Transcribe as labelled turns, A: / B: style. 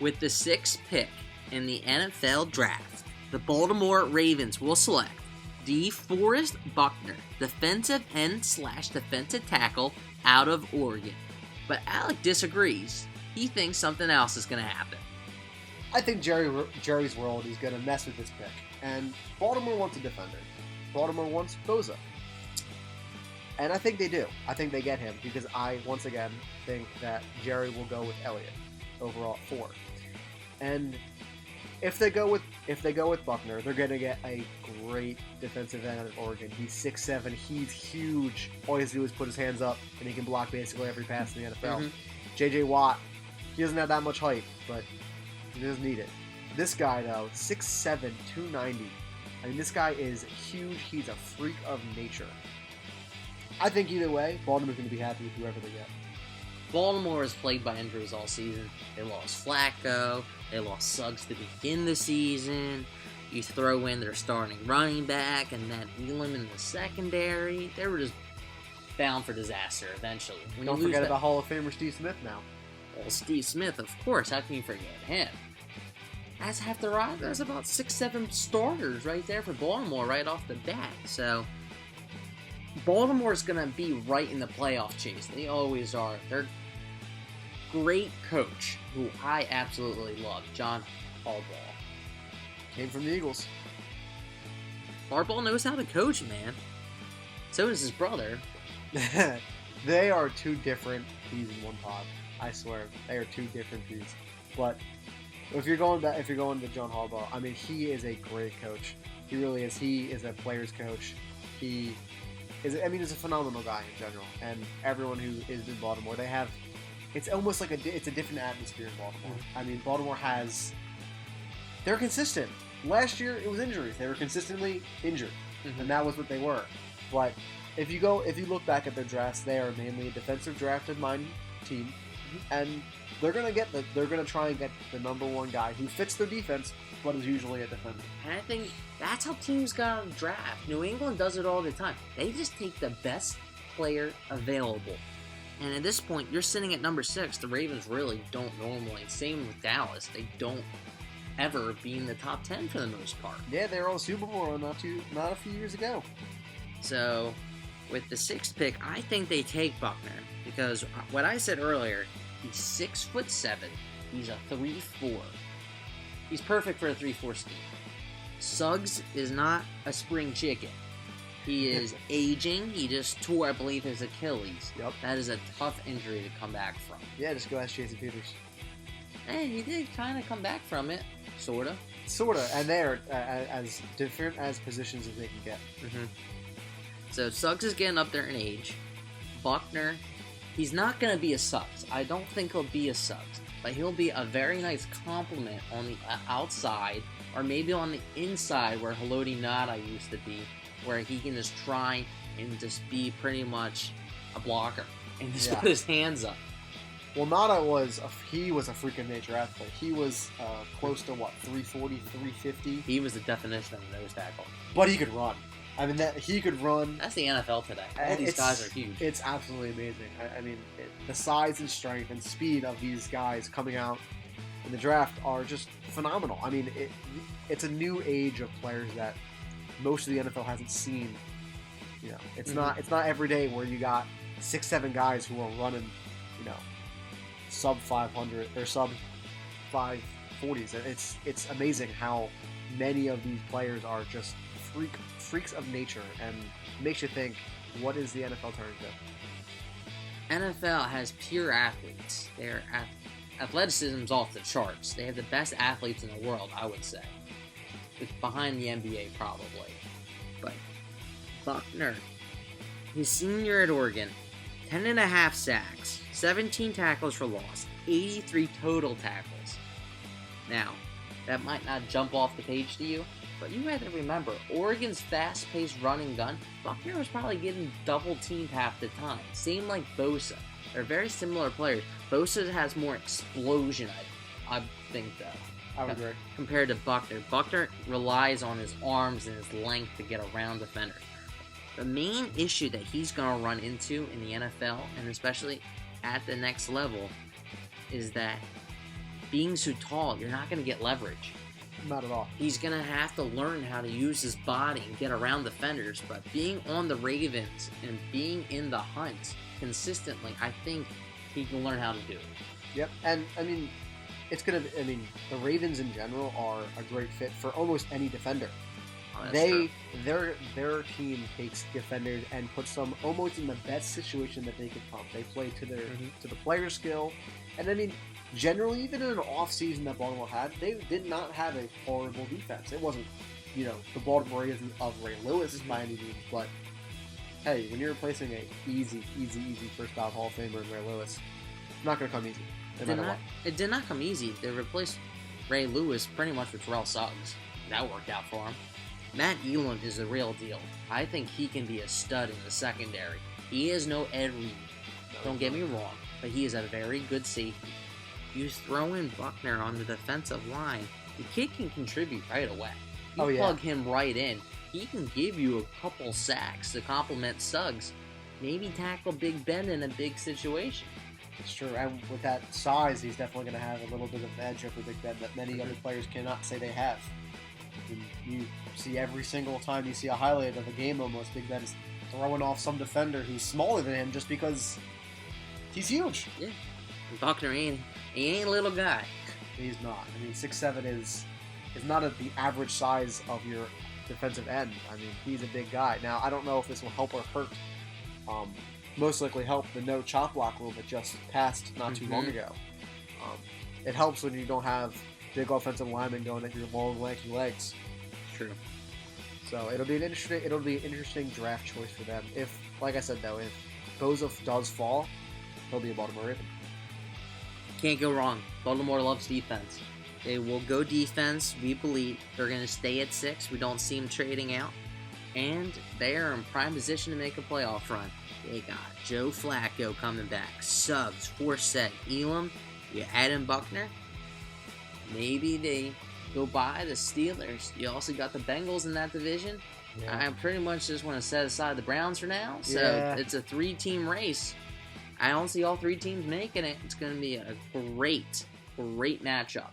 A: With the 6th pick in the NFL Draft, the Baltimore Ravens will select DeForest Buckner, defensive end/defensive tackle out of Oregon. But Alec disagrees. He thinks something else is going to happen.
B: I think Jerry's World is going to mess with this pick. And Baltimore wants a defender. Baltimore wants Bosa. And I think they do. I think they get him because I, once again, think that Jerry will go with Elliott overall at 4. And if they go with Buckner, they're going to get a great defensive end out of Oregon. He's 6'7", he's huge. All he has to do is put his hands up, and he can block basically every pass in the NFL.
A: Mm-hmm.
B: J.J. Watt, he doesn't have that much height, but he doesn't need it. This guy, though, 6'7", 290. I mean, this guy is huge. He's a freak of nature. I think either way, Baltimore's going to be happy with whoever they get.
A: Baltimore is plagued by injuries all season. They lost Flacco. They lost Suggs to begin the season. You throw in their starting running back and then Elam in the secondary. They were just bound for disaster eventually.
B: Don't forget about Hall of Famer Steve Smith now.
A: Well, Steve Smith, of course. How can you forget him? That's half the roster. There's about 6-7 starters right there for Baltimore right off the bat. So Baltimore's going to be right in the playoff chase. They always are. They're great coach, who I absolutely love, John Harbaugh.
B: Came from the Eagles.
A: Harbaugh knows how to coach, man. So does his brother.
B: They are two different peas in one pod. I swear, they are two different peas. But if you're going to John Harbaugh, I mean, he is a great coach. He really is. He is a player's coach. He's a phenomenal guy in general. And everyone who is in Baltimore, it's almost like it's a different atmosphere in Baltimore. I mean, Baltimore they're consistent. Last year, it was injuries. They were consistently injured, and that was what they were. But if you look back at their drafts, they are mainly a defensive drafted minded team, and they're gonna try and get the number one guy who fits their defense, but is usually a defender.
A: And I think that's how teams got on the draft. New England does it all the time. They just take the best player available. And at this point, you're sitting at number 6. The Ravens really don't normally. Same with Dallas. They don't ever be in the top 10 for the most part.
B: Yeah, they were on Super Bowl not a few years ago.
A: So, with the 6th pick, I think they take Buckner because what I said earlier, he's 6'7". He's a 3-4. He's perfect for a 3-4 scheme. Suggs is not a spring chicken. He is aging. He just tore, I believe, his Achilles. Yep. That is a tough injury to come back from.
B: Yeah, just go ask Jason Peters.
A: And he did kind of come back from it, sort of.
B: And they're as different as positions as they can get.
A: Mm-hmm. So Suggs is getting up there in age. Buckner, he's not going to be a Suggs. I don't think he'll be a Suggs. But he'll be a very nice complement on the outside, or maybe on the inside where Haloti Ngata used to be, where he can just try and just be pretty much a blocker and just put his hands up.
B: Well, Ngata was a freaking nature athlete. He was close to 340, 350.
A: He was the definition of a nose tackle.
B: But he could run. I mean, he could run.
A: That's the NFL today. All these guys are huge.
B: It's absolutely amazing. I mean, the size and strength and speed of these guys coming out in the draft are just phenomenal. I mean, it's a new age of players that most of the NFL hasn't seen. You know, it's not every day where you got 6-7 guys who are running, sub 500 or sub 540s. It's amazing how many of these players are just freaks of nature, and makes you think, what is the NFL turning to?
A: NFL has pure athletes. Their athleticism's off the charts. They have the best athletes in the world, I would say. It's behind the NBA, probably. But Buckner, his senior year at Oregon, 10.5 sacks, 17 tackles for loss, 83 total tackles. Now, that might not jump off the page to you, but you have to remember, Oregon's fast-paced running gun, Buckner was probably getting double-teamed half the time. Same like Bosa. They're very similar players. Bosa has more explosion, I think, though.
B: I would agree.
A: Compared to Buckner. Buckner relies on his arms and his length to get around defenders. The main issue that he's going to run into in the NFL, and especially at the next level, is that being so tall, you're not going to get leverage.
B: Not at all.
A: He's going to have to learn how to use his body and get around defenders. But being on the Ravens and being in the hunt consistently, I think he can learn how to do it.
B: Yep. And, I mean, the Ravens in general are a great fit for almost any defender.
A: Oh,
B: Their team takes defenders and puts them almost in the best situation that they could come. They play to their to the player skill. And, I mean, generally, even in an off-season that Baltimore had, they did not have a horrible defense. It wasn't, the Baltimore Ravens of Ray Lewis by any means, but hey, when you're replacing a easy first ballot Hall of Famer in Ray Lewis, it's not going to come easy, no matter what.
A: It did not come easy. They replaced Ray Lewis pretty much with Terrell Suggs. That worked out for him. Matt Elam is the real deal. I think he can be a stud in the secondary. He is no Ed Reed. Don't get me wrong, but he is a very good safety. You throw in Buckner on the defensive line, the kid can contribute right away. You plug him right in, he can give you a couple sacks to complement Suggs. Maybe tackle Big Ben in a big situation.
B: It's true, and with that size, he's definitely going to have a little bit of an edge over Big Ben that many other players cannot say they have. You see every single time you see a highlight of a game almost, Big Ben's throwing off some defender who's smaller than him just because he's huge.
A: Yeah. And Buckner he ain't a little guy.
B: He's not. I mean, 6'7" is not at the average size of your defensive end. I mean, he's a big guy. Now, I don't know if this will help or hurt. Most likely help the no chop block rule that just passed not too long ago. It helps when you don't have big offensive linemen going at your long, lanky legs.
A: True.
B: So it'll be an interesting draft choice for them. If, like I said though, if Bosa does fall, he'll be a Baltimore Raven.
A: Can't go wrong. Baltimore loves defense. They will go defense. We believe they're going to stay at 6. We don't see them trading out. And they are in prime position to make a playoff run. They got Joe Flacco coming back, Suggs, Forsett, Elam. You add in Buckner. Maybe they go by the Steelers. You also got the Bengals in that division. Yeah. I pretty much just want to set aside the Browns for now. So It's a 3-team race. I don't see all 3 teams making it. It's going to be a great matchup.